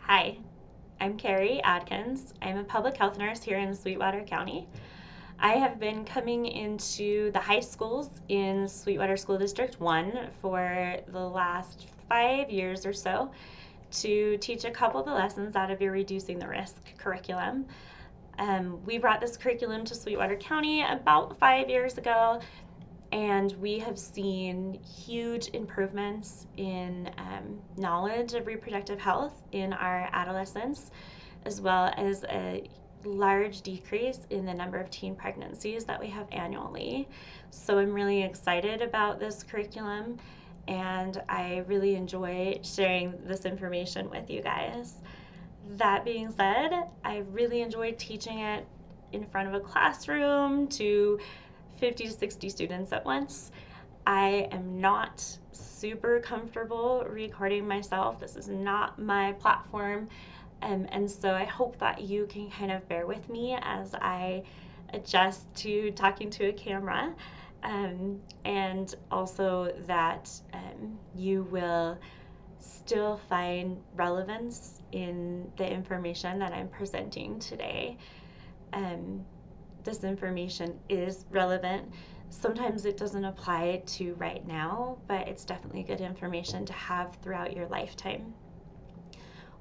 Hi, I'm Carrie Adkins. I'm a public health nurse here in Sweetwater County. I have been coming into the high schools in Sweetwater School District 1 for the last 5 years or so to teach a couple of the lessons out of your Reducing the Risk curriculum. We brought this curriculum to Sweetwater County about 5 years ago, and we have seen huge improvements in knowledge of reproductive health in our adolescents, as well as a large decrease in the number of teen pregnancies that we have annually. So I'm really excited about this curriculum, and I really enjoy sharing this information with you guys. That being said, I really enjoyed teaching it in front of a classroom to 50 to 60 students at once. I am not super comfortable recording myself. This is not my platform. And so I hope that you can kind of bear with me as I adjust to talking to a camera. And also that you will still find relevance in the information that I'm presenting today. This information is relevant. Sometimes it doesn't apply to right now, but it's definitely good information to have throughout your lifetime.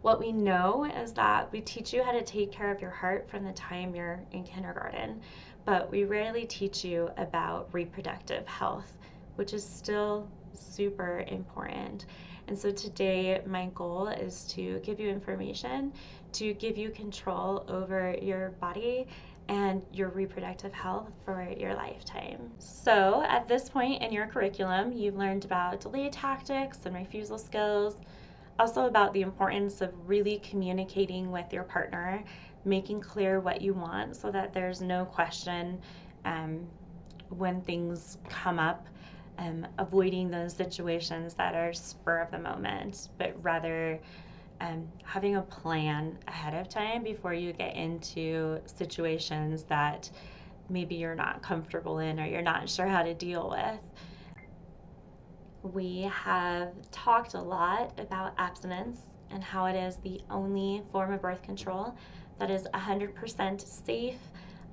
What we know is that we teach you how to take care of your heart from the time you're in kindergarten, but we rarely teach you about reproductive health, which is still super important. And so today, my goal is to give you information to give you control over your body and your reproductive health for your lifetime. So at this point in your curriculum, you've learned about delay tactics and refusal skills, also about the importance of really communicating with your partner, making clear what you want so that there's no question when things come up, avoiding those situations that are spur of the moment, but rather having a plan ahead of time before you get into situations that maybe you're not comfortable in or you're not sure how to deal with. We have talked a lot about abstinence and how it is the only form of birth control that is 100% safe,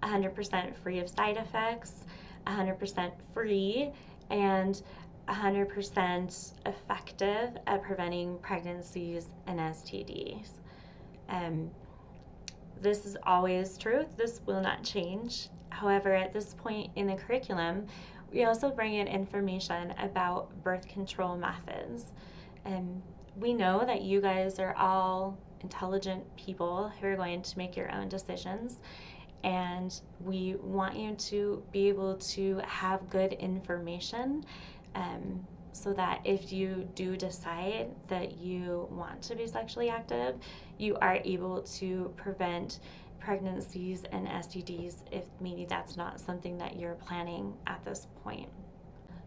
100% free of side effects, 100% free, and 100% effective at preventing pregnancies and STDs. This is always truth. This will not change. However, at this point in the curriculum, we also bring in information about birth control methods. We know that you guys are all intelligent people who are going to make your own decisions, and we want you to be able to have good information so that if you do decide that you want to be sexually active, you are able to prevent pregnancies and STDs if maybe that's not something that you're planning at this point.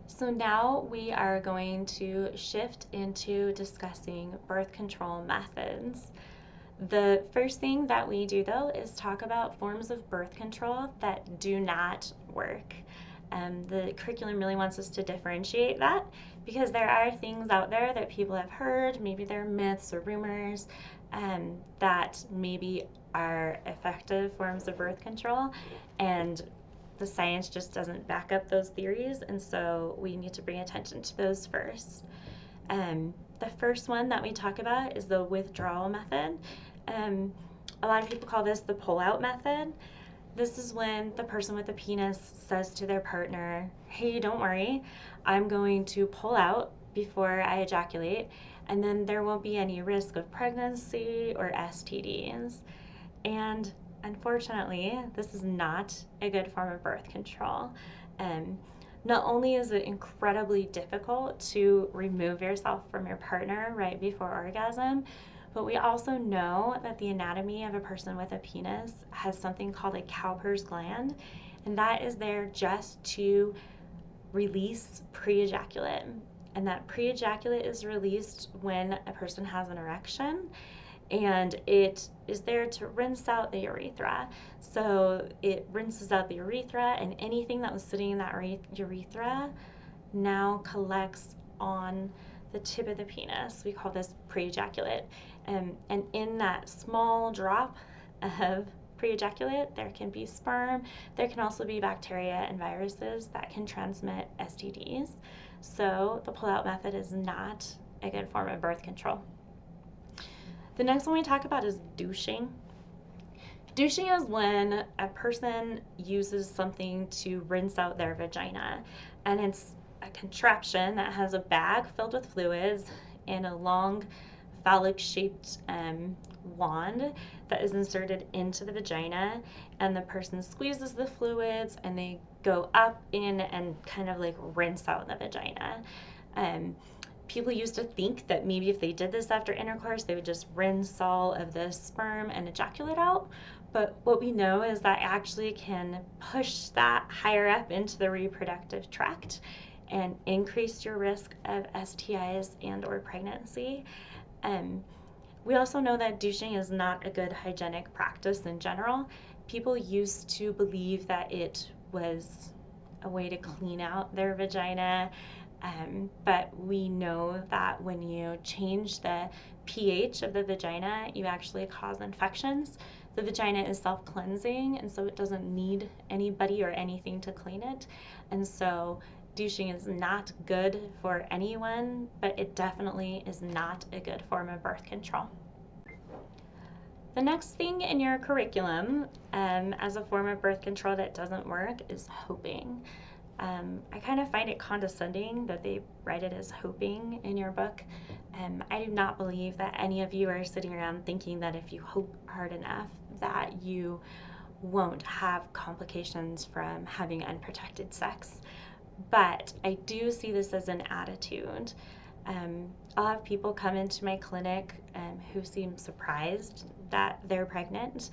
So now we are going to shift into discussing birth control methods. The first thing that we do, though, is talk about forms of birth control that do not work. The curriculum really wants us to differentiate that because there are things out there that people have heard, maybe they're myths or rumors, that maybe are effective forms of birth control, and the science just doesn't back up those theories, and so we need to bring attention to those first. The first one that we talk about is the withdrawal method. A lot of people call this the pull-out method. This is when the person with the penis says to their partner, hey, don't worry, I'm going to pull out before I ejaculate, and then there won't be any risk of pregnancy or STDs. And unfortunately, this is not a good form of birth control. Not only is it incredibly difficult to remove yourself from your partner right before orgasm, but we also know that the anatomy of a person with a penis has something called a Cowper's gland, and that is there just to release pre-ejaculate. And that pre-ejaculate is released when a person has an erection, and it is there to rinse out the urethra. So it rinses out the urethra, and anything that was sitting in that urethra now collects on the tip of the penis. We call this pre-ejaculate. And in that small drop of pre-ejaculate, there can be sperm. There can also be bacteria and viruses that can transmit STDs. So the pull-out method is not a good form of birth control. The next one we talk about is douching. Douching is when a person uses something to rinse out their vagina, and it's a contraption that has a bag filled with fluids and a long phallic-shaped wand that is inserted into the vagina, and the person squeezes the fluids and they go up in and kind of like rinse out the vagina. People used to think that maybe if they did this after intercourse, they would just rinse all of the sperm and ejaculate out. But what we know is that actually can push that higher up into the reproductive tract and increase your risk of STIs and or pregnancy. We also know that douching is not a good hygienic practice in general. People used to believe that it was a way to clean out their vagina, but we know that when you change the pH of the vagina, you actually cause infections. The vagina is self-cleansing, and so it doesn't need anybody or anything to clean it. And so douching is not good for anyone, but it definitely is not a good form of birth control. The next thing in your curriculum as a form of birth control that doesn't work is hoping. I kind of find it condescending that they write it as hoping in your book. I do not believe that any of you are sitting around thinking that if you hope hard enough that you won't have complications from having unprotected sex. But I do see this as an attitude. I'll have people come into my clinic who seem surprised that they're pregnant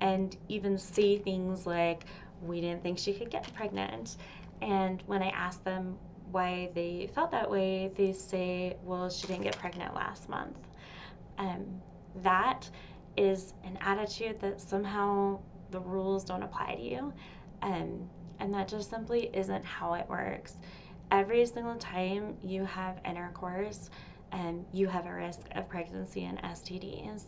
and even say things like, "We didn't think she could get pregnant." And when I ask them why they felt that way, they say, "Well, she didn't get pregnant last month." That is an attitude that somehow the rules don't apply to you. And that just simply isn't how it works. Every single time you have intercourse, you have a risk of pregnancy and STDs,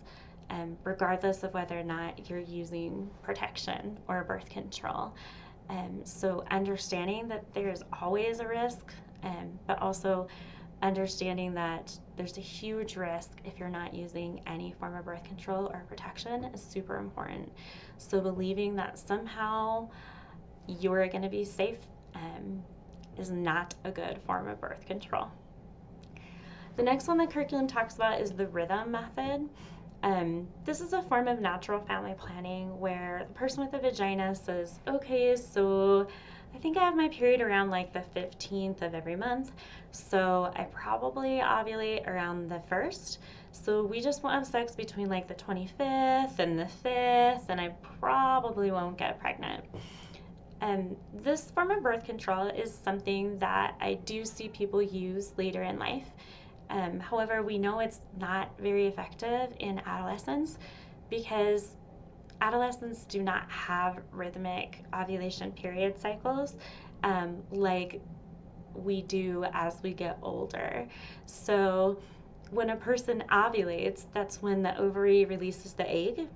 regardless of whether or not you're using protection or birth control. So understanding that there's always a risk, but also understanding that there's a huge risk if you're not using any form of birth control or protection is super important. So believing that somehow you're going to be safe is not a good form of birth control. The next one the curriculum talks about is the rhythm method. This is a form of natural family planning where the person with a vagina says, "Okay, so I think I have my period around like the 15th of every month, so I probably ovulate around the 1st. So we just won't have sex between like the 25th and the 5th, and I probably won't get pregnant." This form of birth control is something that I do see people use later in life. However, we know it's not very effective in adolescents because adolescents do not have rhythmic ovulation period cycles like we do as we get older. So when a person ovulates, that's when the ovary releases the egg.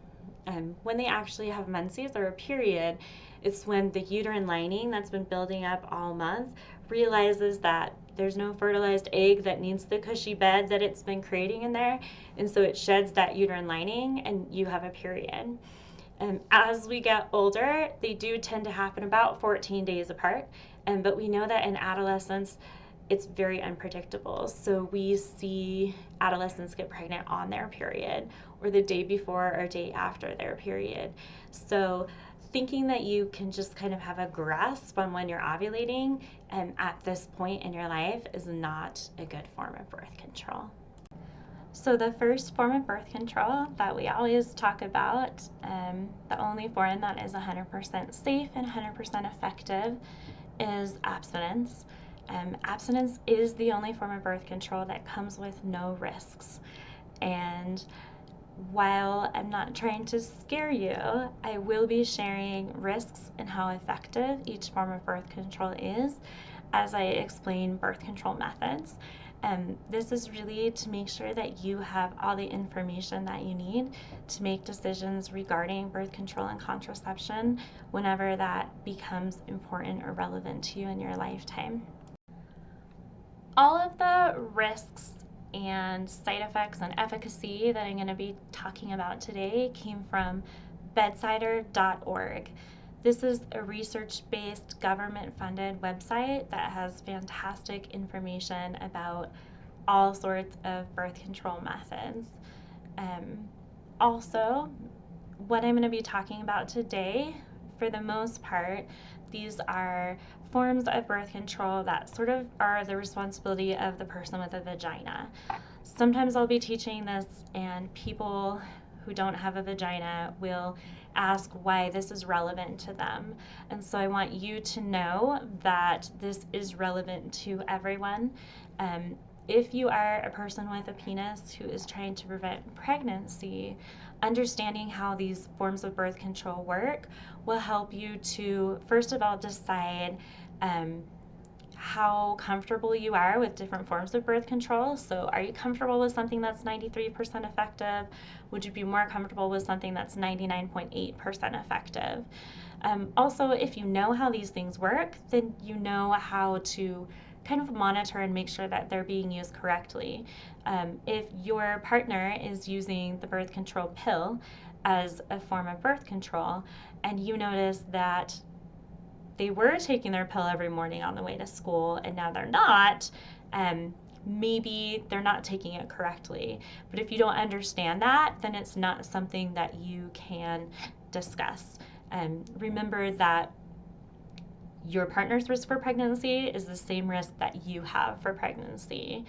When they actually have menses or a period, it's when the uterine lining that's been building up all month realizes that there's no fertilized egg that needs the cushy bed that it's been creating in there, and so it sheds that uterine lining and you have a period. As we get older, they do tend to happen about 14 days apart, but we know that in adolescence it's very unpredictable. So we see adolescents get pregnant on their period or the day before or day after their period. So thinking that you can just kind of have a grasp on when you're ovulating at this point in your life is not a good form of birth control. So the first form of birth control that we always talk about, the only form that is 100% safe and 100% effective, is abstinence. Abstinence is the only form of birth control that comes with no risks. And while I'm not trying to scare you, I will be sharing risks and how effective each form of birth control is as I explain birth control methods. This is really to make sure that you have all the information that you need to make decisions regarding birth control and contraception whenever that becomes important or relevant to you in your lifetime. All of the risks and side effects and efficacy that I'm going to be talking about today came from bedsider.org. This is a research-based, government-funded website that has fantastic information about all sorts of birth control methods. Also, what I'm going to be talking about today, for the most part, these are forms of birth control that sort of are the responsibility of the person with a vagina. Sometimes I'll be teaching this and people who don't have a vagina will ask why this is relevant to them. And so I want you to know that this is relevant to everyone. If you are a person with a penis who is trying to prevent pregnancy, understanding how these forms of birth control work will help you to, first of all, decide how comfortable you are with different forms of birth control. So are you comfortable with something that's 93% effective? Would you be more comfortable with something that's 99.8% effective? Also, if you know how these things work, then you know how to kind of monitor and make sure that they're being used correctly. If your partner is using the birth control pill as a form of birth control and you notice that they were taking their pill every morning on the way to school and now they're not, maybe they're not taking it correctly. But if you don't understand that, then it's not something that you can discuss. Remember that your partner's risk for pregnancy is the same risk that you have for pregnancy.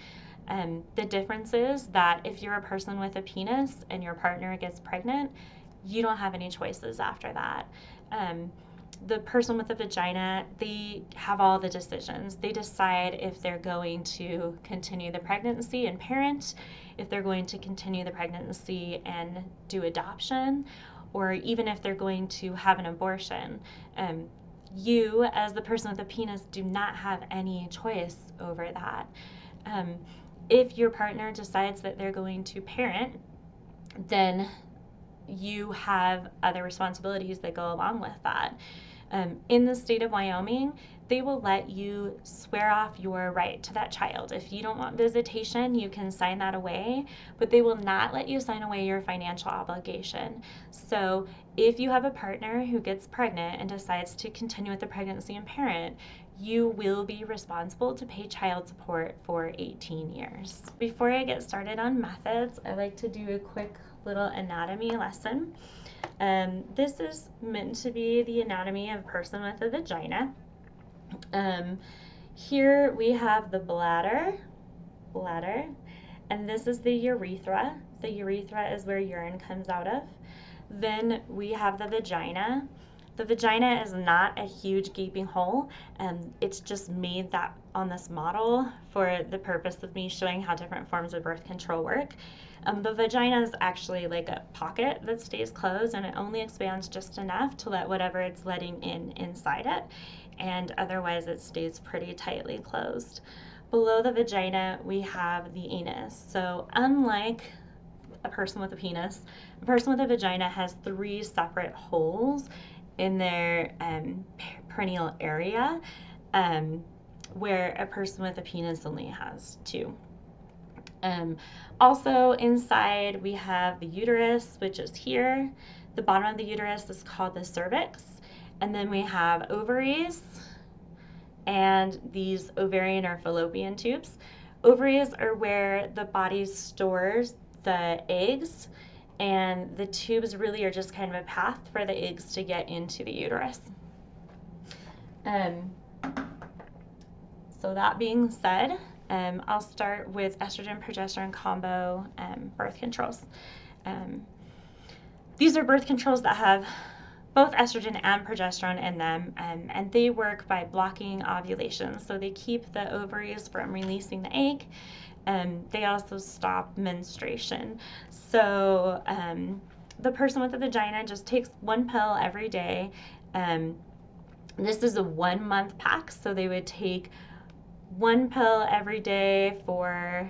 The difference is that if you're a person with a penis and your partner gets pregnant, you don't have any choices after that. The person with a vagina, they have all the decisions. They decide if they're going to continue the pregnancy and parent, if they're going to continue the pregnancy and do adoption, or even if they're going to have an abortion. You, as the person with a penis, do not have any choice over that. If your partner decides that they're going to parent, then you have other responsibilities that go along with that. In the state of Wyoming, they will let you swear off your right to that child. If you don't want visitation, you can sign that away, but they will not let you sign away your financial obligation. So if you have a partner who gets pregnant and decides to continue with the pregnancy and parent, you will be responsible to pay child support for 18 years. Before I get started on methods, I like to do a quick little anatomy lesson. This is meant to be the anatomy of a person with a vagina. Here we have the bladder, and this is the urethra. The urethra is where urine comes out of. Then we have the vagina. The vagina is not a huge gaping hole, and it's just made that on this model for the purpose of me showing how different forms of birth control work. The vagina is actually like a pocket that stays closed, and it only expands just enough to let whatever it's letting in inside it, and otherwise it stays pretty tightly closed. Below the vagina, we have the anus. So unlike a person with a penis, a person with a vagina has 3 separate holes in their perineal area, where a person with a penis only has 2. Also inside we have the uterus, which is here. The bottom of the uterus is called the cervix. And then we have ovaries and these ovarian or fallopian tubes. Ovaries are where the body stores the eggs, and the tubes really are just kind of a path for the eggs to get into the uterus. So that being said, I'll start with estrogen progesterone combo birth controls. These are birth controls that have both estrogen and progesterone in them, and they work by blocking ovulation. So they keep the ovaries from releasing the egg. They also stop menstruation. So the person with a vagina just takes 1 pill every day. This is a 1-month pack, so they would take one pill every day for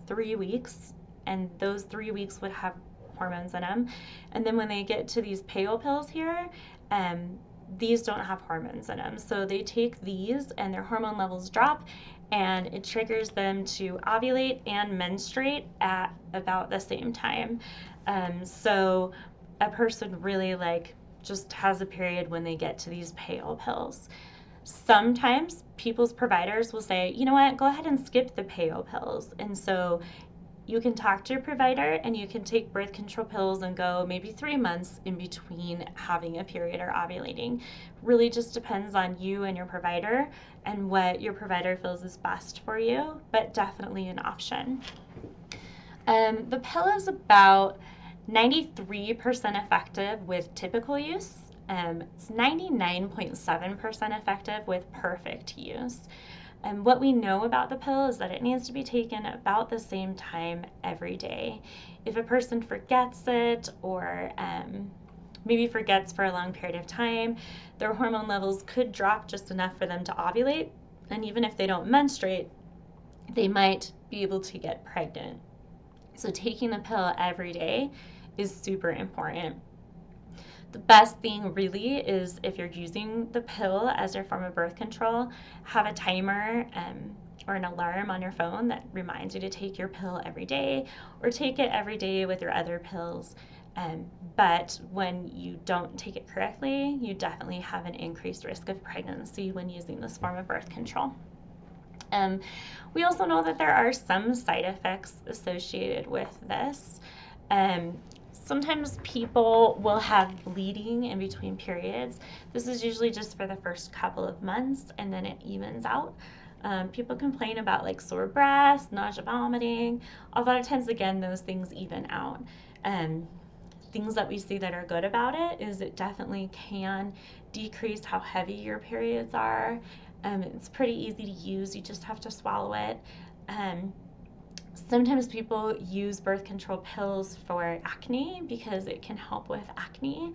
3 weeks, and those 3 weeks would have hormones in them. And then when they get to these pale pills here, these don't have hormones in them. So they take these and their hormone levels drop, and it triggers them to ovulate and menstruate at about the same time. So a person really like just has a period when they get to these pale pills. Sometimes people's providers will say, you know what, go ahead and skip the pale pills. And so you can talk to your provider and you can take birth control pills and go maybe 3 months in between having a period or ovulating. Really just depends on you and your provider and what your provider feels is best for you, but definitely an option. The pill is about 93% effective with typical use. It's 99.7% effective with perfect use. And what we know about the pill is that it needs to be taken about the same time every day. If a person forgets it or maybe forgets for a long period of time, their hormone levels could drop just enough for them to ovulate. And even if they don't menstruate, they might be able to get pregnant. So taking the pill every day is super important. The best thing really is if you're using the pill as your form of birth control, have a timer or an alarm on your phone that reminds you to take your pill every day, or take it every day with your other pills. But when you don't take it correctly, you definitely have an increased risk of pregnancy when using this form of birth control. We also know that there are some side effects associated with this. Sometimes people will have bleeding in between periods. This is usually just for the first couple of months, and then it evens out. People complain about like sore breasts, nausea, vomiting. A lot of times, again, those things even out. Things that we see that are good about it is it definitely can decrease how heavy your periods are. It's pretty easy to use. You just have to swallow it. Sometimes people use birth control pills for acne because it can help with acne.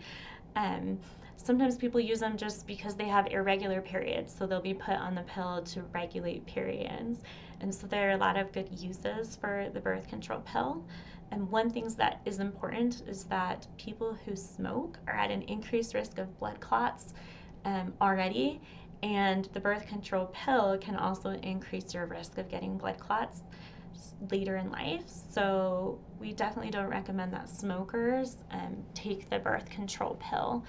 Sometimes people use them just because they have irregular periods, so they'll be put on the pill to regulate periods. And so there are a lot of good uses for the birth control pill. And one thing that is important is that people who smoke are at an increased risk of blood clots already, and the birth control pill can also increase your risk of getting blood clots later in life. So we definitely don't recommend that smokers take the birth control pill.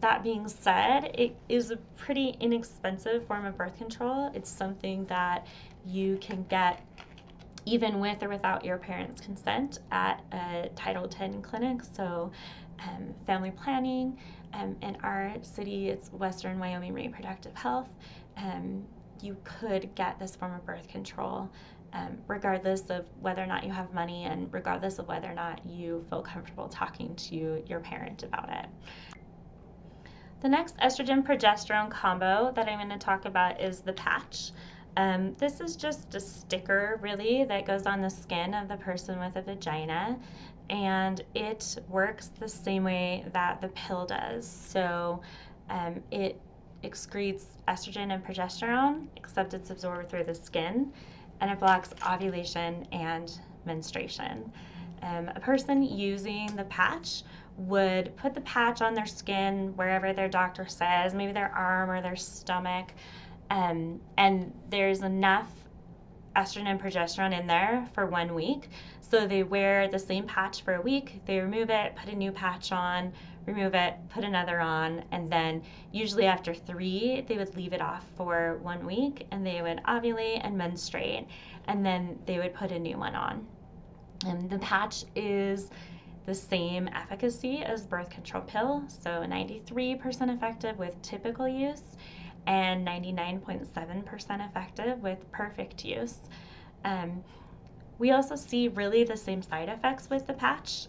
That being said, it is a pretty inexpensive form of birth control. It's something that you can get even with or without your parents' consent at a Title X clinic. So family planning, in our city, it's Western Wyoming Reproductive Health. You could get this form of birth control regardless of whether or not you have money and regardless of whether or not you feel comfortable talking to your parent about it. The next estrogen-progesterone combo that I'm going to talk about is the patch. This is just a sticker, really, that goes on the skin of the person with a vagina, and it works the same way that the pill does. So it excretes estrogen and progesterone, except it's absorbed through the skin, and it blocks ovulation and menstruation. A person using the patch would put the patch on their skin wherever their doctor says, maybe their arm or their stomach, and there's enough estrogen and progesterone in there for 1 week. So they wear the same patch for a week, they remove it, put a new patch on, remove it, put another on, and then usually after 3, they would leave it off for 1 week, and they would ovulate and menstruate, and then they would put a new one on. And the patch is the same efficacy as birth control pill, so 93% effective with typical use and 99.7% effective with perfect use. We also see really the same side effects with the patch.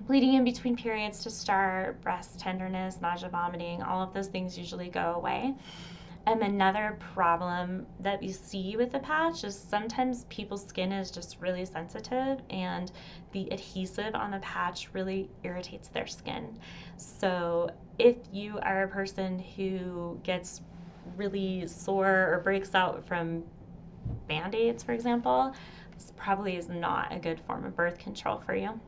Bleeding in between periods to start, breast tenderness, nausea, vomiting, all of those things usually go away. Another problem that we see with the patch is sometimes people's skin is just really sensitive and the adhesive on the patch really irritates their skin. So if you are a person who gets really sore or breaks out from Band-Aids, for example, this probably is not a good form of birth control for you.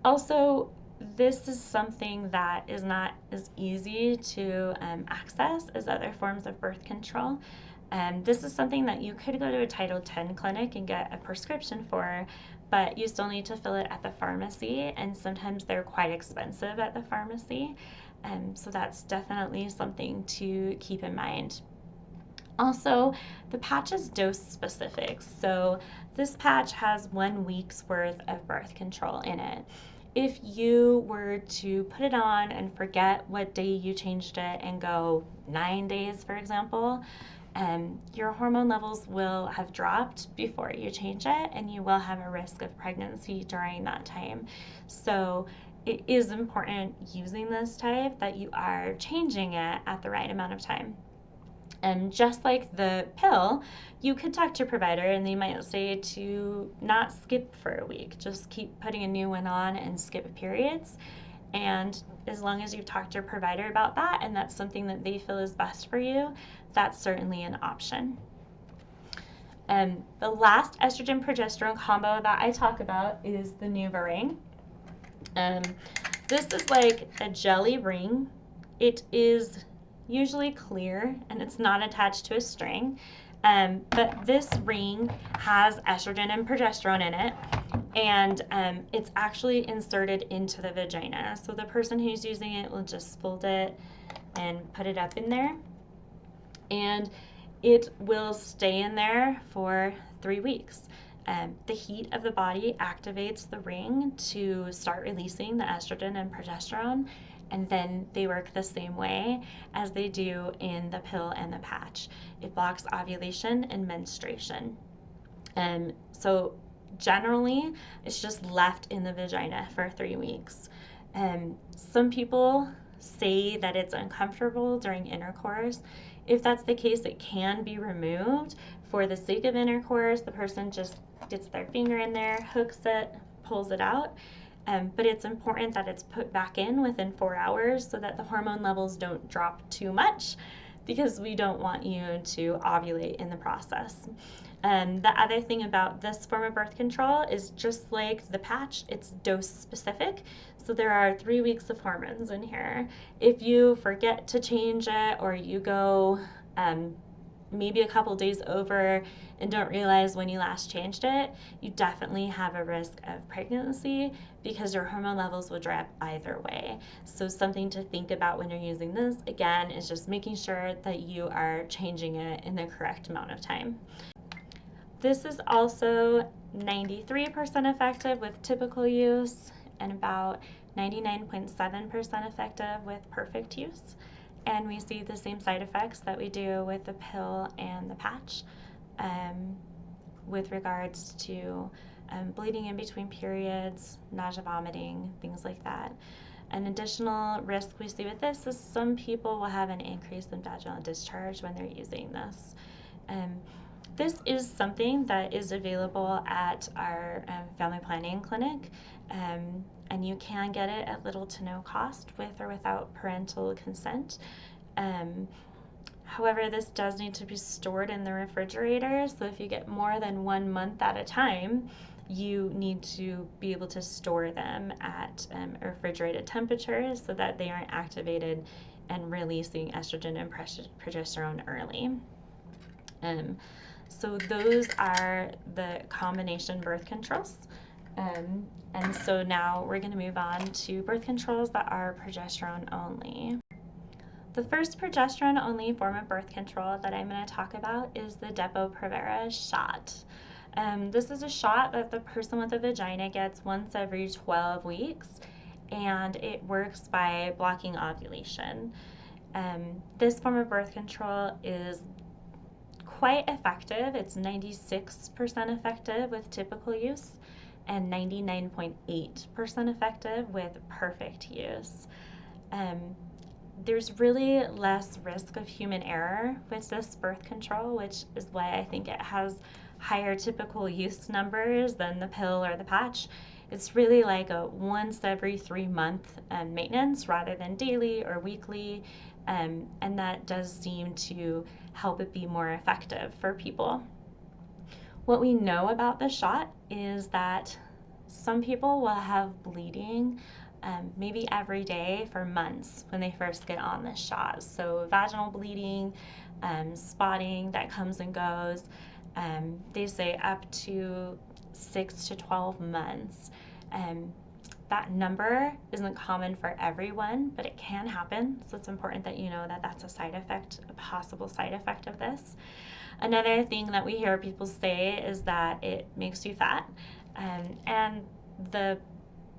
Also, this is something that is not as easy to access as other forms of birth control. This is something that you could go to a Title X clinic and get a prescription for, but you still need to fill it at the pharmacy, and sometimes they're quite expensive at the pharmacy. So that's definitely something to keep in mind. Also, the patch is dose specific. So this patch has 1 week's worth of birth control in it. If you were to put it on and forget what day you changed it and go 9 days, for example, your hormone levels will have dropped before you change it, and you will have a risk of pregnancy during that time. So it is important using this type that you are changing it at the right amount of time. And just like the pill, you could talk to your provider and they might say to not skip for a week, just keep putting a new one on and skip periods. And as long as you've talked to your provider about that and that's something that they feel is best for you, that's certainly an option. The last estrogen progesterone combo that I talk about is the Nuva ring. This is like a jelly ring. It is usually clear and it's not attached to a string, but this ring has estrogen and progesterone in it, and it's actually inserted into the vagina. So the person who's using it will just fold it and put it up in there, and it will stay in there for 3 weeks. The heat of the body activates the ring to start releasing the estrogen and progesterone, and then they work the same way as they do in the pill and the patch. It blocks ovulation and menstruation. So generally, it's just left in the vagina for 3 weeks. Some people say that it's uncomfortable during intercourse. If that's the case, it can be removed. For the sake of intercourse, the person just gets their finger in there, hooks it, pulls it out. But it's important that it's put back in within 4 hours so that the hormone levels don't drop too much, because we don't want you to ovulate in the process. The other thing about this form of birth control is, just like the patch, it's dose specific. So there are 3 weeks of hormones in here. If you forget to change it, or you go maybe a couple days over and don't realize when you last changed it, you definitely have a risk of pregnancy because your hormone levels will drop either way. So something to think about when you're using this, again, is just making sure that you are changing it in the correct amount of time. This is also 93% effective with typical use and about 99.7% effective with perfect use. And we see the same side effects that we do with the pill and the patch, with regards to bleeding in between periods, nausea, vomiting, things like that. An additional risk we see with this is some people will have an increase in vaginal discharge when they're using this. This is something that is available at our family planning clinic, and you can get it at little to no cost with or without parental consent. However, this does need to be stored in the refrigerator, so if you get more than 1 month at a time, you need to be able to store them at refrigerated temperatures so that they aren't activated and releasing estrogen and progesterone early. So those are the combination birth controls. And so now we're going to move on to birth controls that are progesterone only. The first progesterone only form of birth control that I'm going to talk about is the Depo-Provera shot. This is a shot that the person with a vagina gets once every 12 weeks, and it works by blocking ovulation. This form of birth control is quite effective. It's 96% effective with typical use and 99.8% effective with perfect use. There's really less risk of human error with this birth control, which is why I think it has higher typical use numbers than the pill or the patch. It's really like a once every 3 month maintenance rather than daily or weekly. and that does seem to help it be more effective for people. What we know about the shot is that some people will have bleeding maybe every day for months when they first get on this shot. So vaginal bleeding, spotting that comes and goes. They say up to 6 to 12 months. That number isn't common for everyone, but it can happen. So it's important that you know that that's a side effect, a possible side effect of this. Another thing that we hear people say is that it makes you fat. And the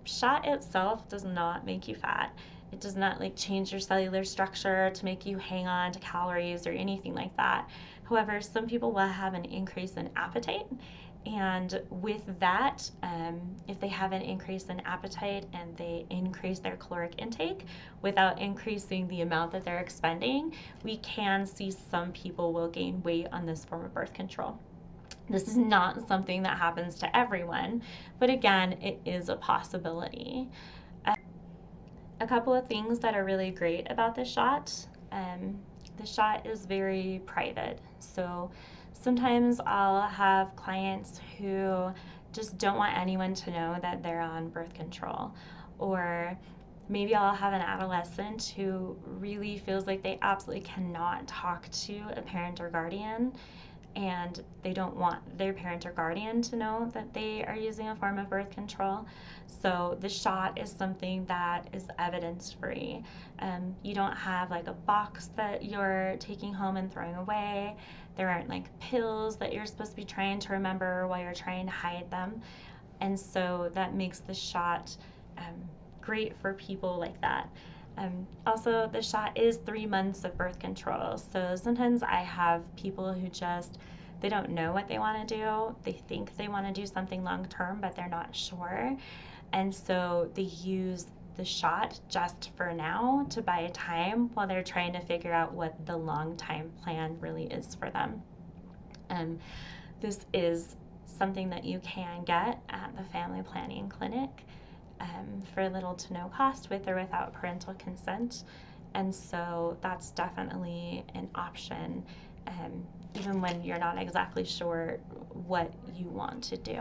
shot itself does not make you fat. It does not like change your cellular structure to make you hang on to calories or anything like that. However, some people will have an increase in appetite, and with that, if they have an increase in appetite and they increase their caloric intake without increasing the amount that they're expending, we can see some people will gain weight on this form of birth control. This is not something that happens to everyone, but again, it is a possibility. A couple of things that are really great about this shot. The shot is very private. So sometimes I'll have clients who just don't want anyone to know that they're on birth control. Or maybe I'll have an adolescent who really feels like they absolutely cannot talk to a parent or guardian, and they don't want their parent or guardian to know that they are using a form of birth control. So the shot is something that is evidence-free. You don't have like a box that you're taking home and throwing away. There aren't like pills that you're supposed to be trying to remember while you're trying to hide them. And so that makes the shot great for people like that. Also, the shot is 3 months of birth control. So sometimes I have people who they don't know what they want to do. They think they want to do something long term, but they're not sure. And so they use the shot just for now to buy time while they're trying to figure out what the long time plan really is for them. This is something that you can get at the family planning clinic for little to no cost, with or without parental consent. And so that's definitely an option, even when you're not exactly sure what you want to do.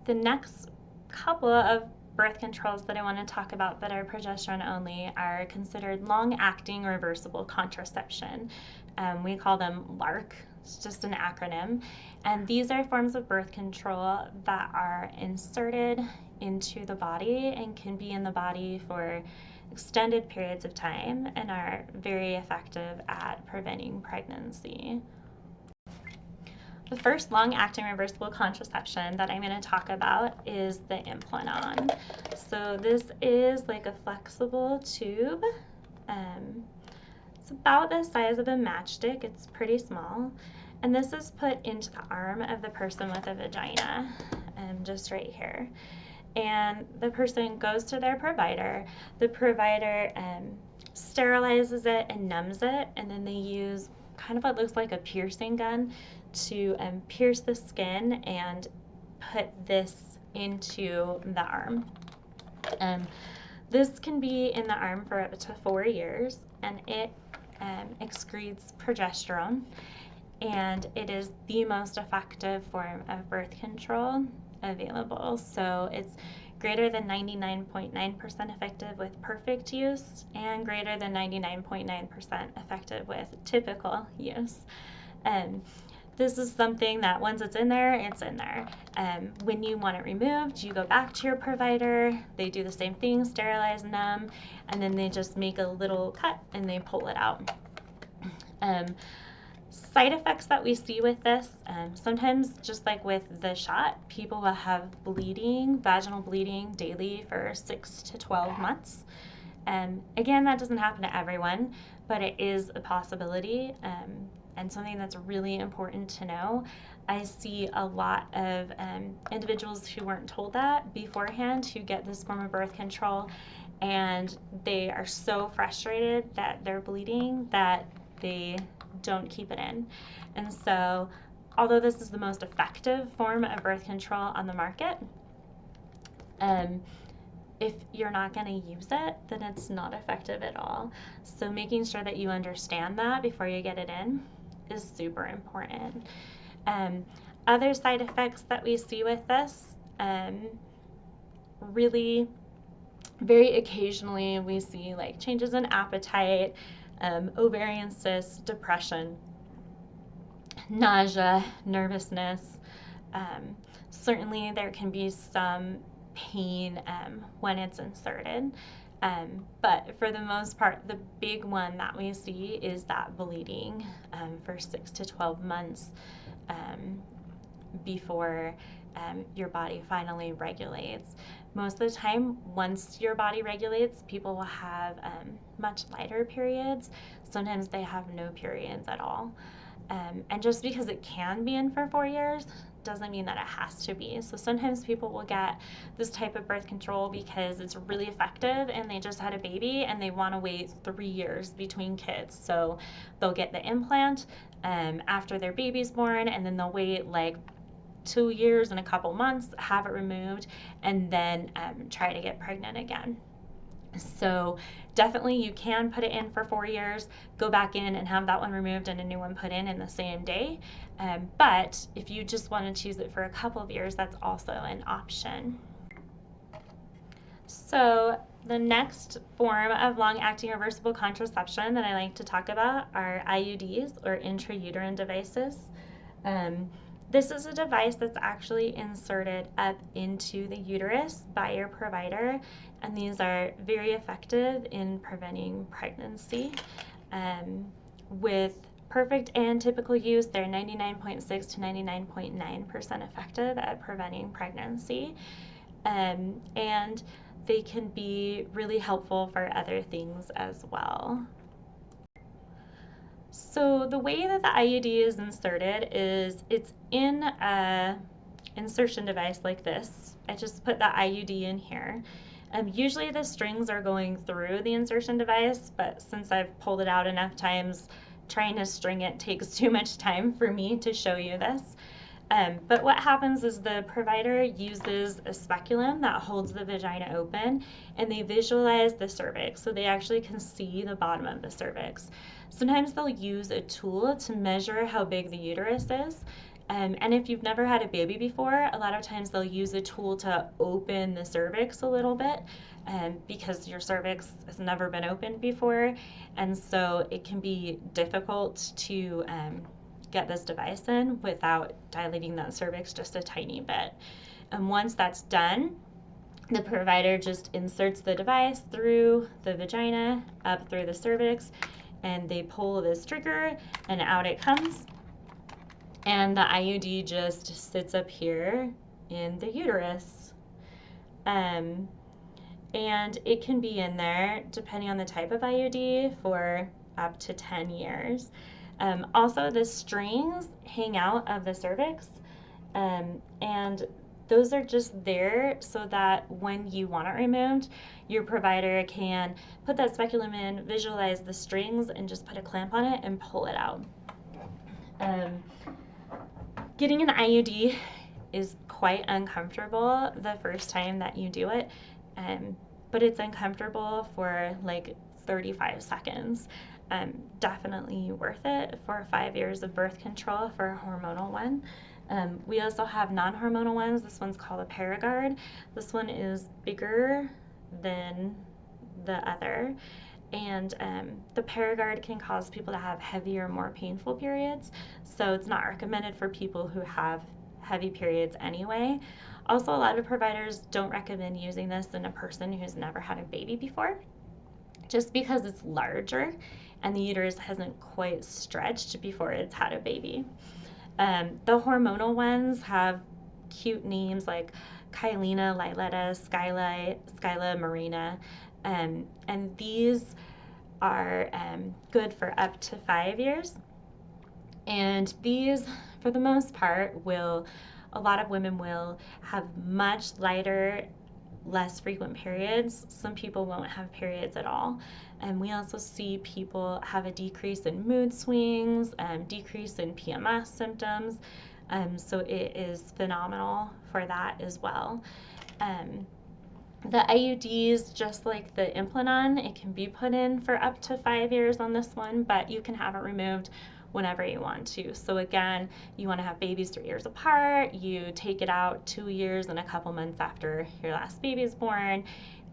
The next couple of birth controls that I want to talk about that are progesterone only are considered long-acting reversible contraception. We call them LARC. It's just an acronym. And these are forms of birth control that are inserted into the body and can be in the body for extended periods of time and are very effective at preventing pregnancy. The first long-acting reversible contraception that I'm going to talk about is the Implanon. So this is like a flexible tube. It's about the size of a matchstick. It's pretty small. And this is put into the arm of the person with a vagina, just right here. And the person goes to their provider. The provider sterilizes it and numbs it, and then they use kind of what looks like a piercing gun to pierce the skin and put this into the arm. This can be in the arm for up to 4 years, and it excretes progesterone, and it is the most effective form of birth control available. So it's greater than 99.9% effective with perfect use and greater than 99.9% effective with typical use. This is something that once it's in there, it's in there. When you want it removed, you go back to your provider. They do the same thing, sterilize and numb, and then they just make a little cut and they pull it out. Side effects that we see with this, sometimes just like with the shot, people will have bleeding, vaginal bleeding daily for 6 to 12 months. Again, that doesn't happen to everyone, but it is a possibility. And something that's really important to know. I see a lot of individuals who weren't told that beforehand who get this form of birth control, and they are so frustrated that they're bleeding that they don't keep it in. And so, although this is the most effective form of birth control on the market, if you're not going to use it, then it's not effective at all. So making sure that you understand that before you get it in is super important. Other side effects that we see with this, really very occasionally we see like changes in appetite, ovarian cysts, depression, nausea, nervousness. Certainly there can be some pain when it's inserted. But for the most part, the big one that we see is that bleeding for 6 to 12 months before your body finally regulates. Most of the time, once your body regulates, people will have much lighter periods. Sometimes they have no periods at all. And just because it can be in for 4 years doesn't mean that it has to be. So sometimes people will get this type of birth control because it's really effective and they just had a baby and they want to wait 3 years between kids. So they'll get the implant after their baby's born, and then they'll wait like 2 years and a couple months, have it removed, and then try to get pregnant again. So definitely you can put it in for 4 years, go back in and have that one removed and a new one put in the same day. But if you just want to choose it for a couple of years, that's also an option. So the next form of long-acting reversible contraception that I like to talk about are IUDs, or intrauterine devices. This is a device that's actually inserted up into the uterus by your provider, and these are very effective in preventing pregnancy. With perfect and typical use, they're 99.6 to 99.9% effective at preventing pregnancy, and they can be really helpful for other things as well. So the way that the IUD is inserted is it's in a insertion device like this. I just put the IUD in here. Usually the strings are going through the insertion device, but since I've pulled it out enough times, trying to string it takes too much time for me to show you this. But what happens is the provider uses a speculum that holds the vagina open, and they visualize the cervix, so they actually can see the bottom of the cervix. Sometimes they'll use a tool to measure how big the uterus is. And if you've never had a baby before, a lot of times they'll use a tool to open the cervix a little bit because your cervix has never been opened before. And so it can be difficult to get this device in without dilating that cervix just a tiny bit. And once that's done, the provider just inserts the device through the vagina, up through the cervix, and they pull this trigger and out it comes. And the IUD just sits up here in the uterus. And it can be in there, depending on the type of IUD, for up to 10 years. Also, the strings hang out of the cervix, and those are just there so that when you want it removed, your provider can put that speculum in, visualize the strings, and just put a clamp on it and pull it out. Getting an IUD is quite uncomfortable the first time that you do it, but it's uncomfortable for like 35 seconds. Definitely worth it for 5 years of birth control for a hormonal one. We also have non-hormonal ones. This one's called a Paragard. This one is bigger than the other, and the Paragard can cause people to have heavier, more painful periods, so it's not recommended for people who have heavy periods anyway. Also, a lot of providers don't recommend using this in a person who's never had a baby before, just because it's larger and the uterus hasn't quite stretched before it's had a baby. The hormonal ones have cute names like Kylena, Liletta, Skyla, Marina, and these are good for up to 5 years. And these, for the most part, a lot of women will have much lighter, less frequent periods. Some people won't have periods at all. And we also see people have a decrease in mood swings, decrease in PMS symptoms. So it is phenomenal for that as well. The IUDs, just like the Implanon, it can be put in for up to 5 years on this one, but you can have it removed whenever you want to. So again, you want to have babies 3 years apart, you take it out 2 years and a couple months after your last baby is born.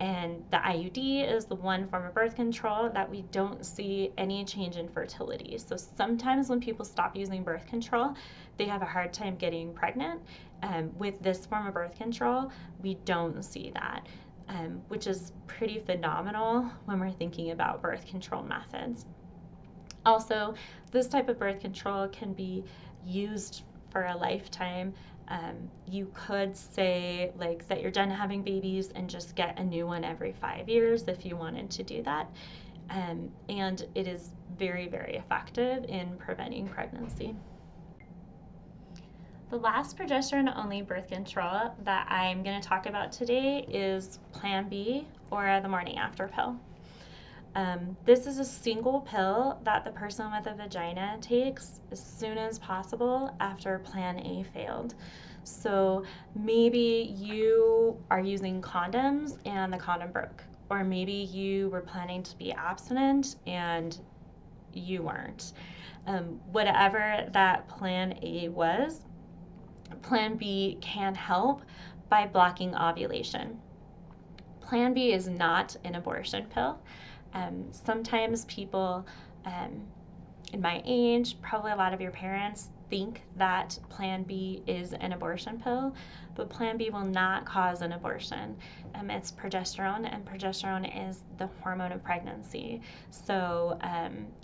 And the IUD is the one form of birth control that we don't see any change in fertility. So sometimes when people stop using birth control, they have a hard time getting pregnant. With this form of birth control, we don't see that, which is pretty phenomenal when we're thinking about birth control methods. Also, this type of birth control can be used for a lifetime. You could say like that you're done having babies and just get a new one every 5 years if you wanted to do that. And it is very, very effective in preventing pregnancy. The last progesterone-only birth control that I'm going to talk about today is Plan B, or the morning after pill. This is a single pill that the person with a vagina takes as soon as possible after Plan A failed. So maybe you are using condoms and the condom broke, or maybe you were planning to be abstinent and you weren't. Whatever that Plan A was, Plan B can help by blocking ovulation. Plan B is not an abortion pill. Sometimes people in my age, probably a lot of your parents, think that Plan B is an abortion pill, but Plan B will not cause an abortion. It's progesterone, and progesterone is the hormone of pregnancy. So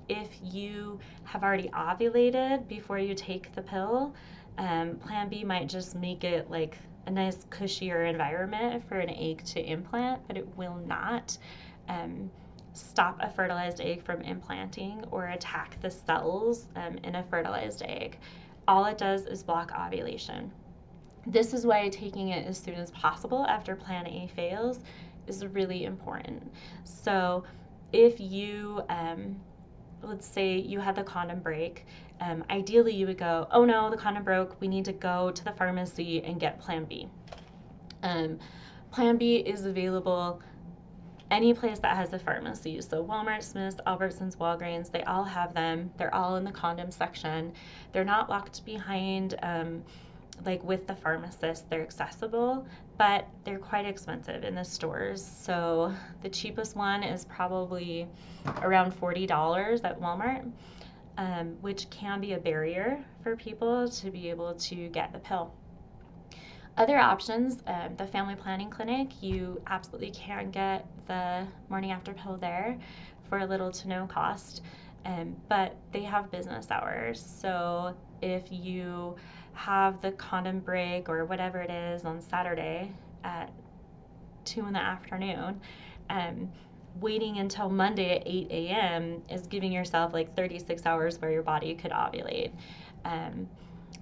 if you have already ovulated before you take the pill, Plan B might just make it like a nice cushier environment for an egg to implant, but it will not stop a fertilized egg from implanting or attack the cells in a fertilized egg. All it does is block ovulation. This is why taking it as soon as possible after Plan A fails is really important. So if you let's say you had the condom break, ideally you would go, oh no, the condom broke, we need to go to the pharmacy and get Plan B. Plan B is available any place that has a pharmacy. So Walmart, Smith's, Albertsons, Walgreens, they all have them. They're all in the condom section. They're not locked behind like with the pharmacist. They're accessible, but they're quite expensive in the stores. So the cheapest one is probably around $40 at Walmart, which can be a barrier for people to be able to get the pill. Other options, the family planning clinic, you absolutely can get the morning after pill there for little to no cost, but they have business hours. So if you have the condom break or whatever it is on Saturday at 2 in the afternoon, waiting until Monday at 8 a.m. is giving yourself like 36 hours where your body could ovulate.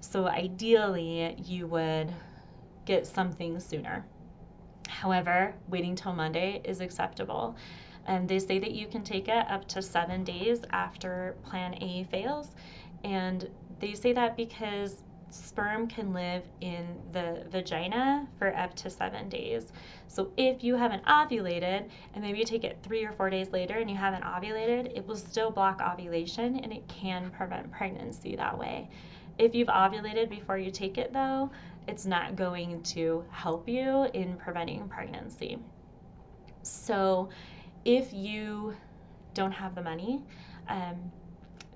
So ideally, you would get something sooner. However, waiting till Monday is acceptable. And they say that you can take it up to 7 days after Plan A fails. And they say that because sperm can live in the vagina for up to 7 days. So if you haven't ovulated, and maybe you take it 3 or 4 days later and you haven't ovulated, it will still block ovulation and it can prevent pregnancy that way. If you've ovulated before you take it though, it's not going to help you in preventing pregnancy. So if you don't have the money,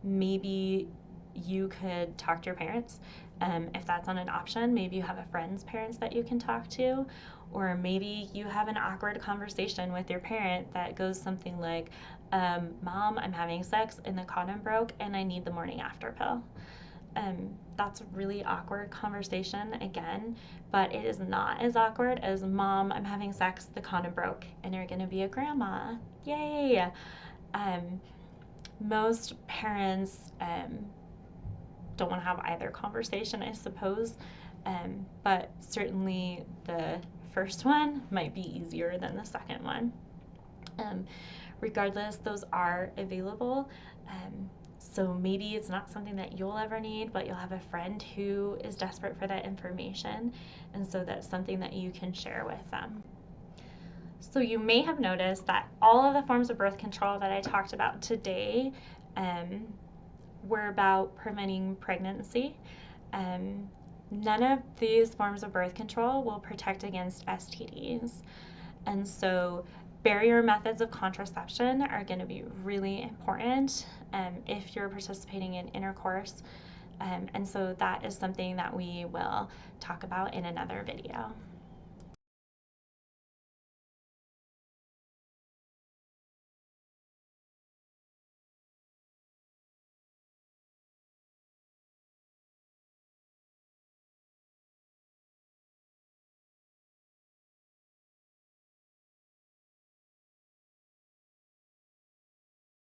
maybe you could talk to your parents. If that's not an option, maybe you have a friend's parents that you can talk to, or maybe you have an awkward conversation with your parent that goes something like, Mom, I'm having sex and the condom broke and I need the morning after pill. That's a really awkward conversation again, but it is not as awkward as, Mom, I'm having sex, the condom broke, and you're gonna be a grandma. Yay! Most parents don't want to have either conversation, I suppose, but certainly the first one might be easier than the second one. Regardless, those are available. So maybe it's not something that you'll ever need, but you'll have a friend who is desperate for that information, and so that's something that you can share with them. So you may have noticed that all of the forms of birth control that I talked about today were about preventing pregnancy. None of these forms of birth control will protect against STDs. And so barrier methods of contraception are going to be really important if you're participating in intercourse. And so that is something that we will talk about in another video.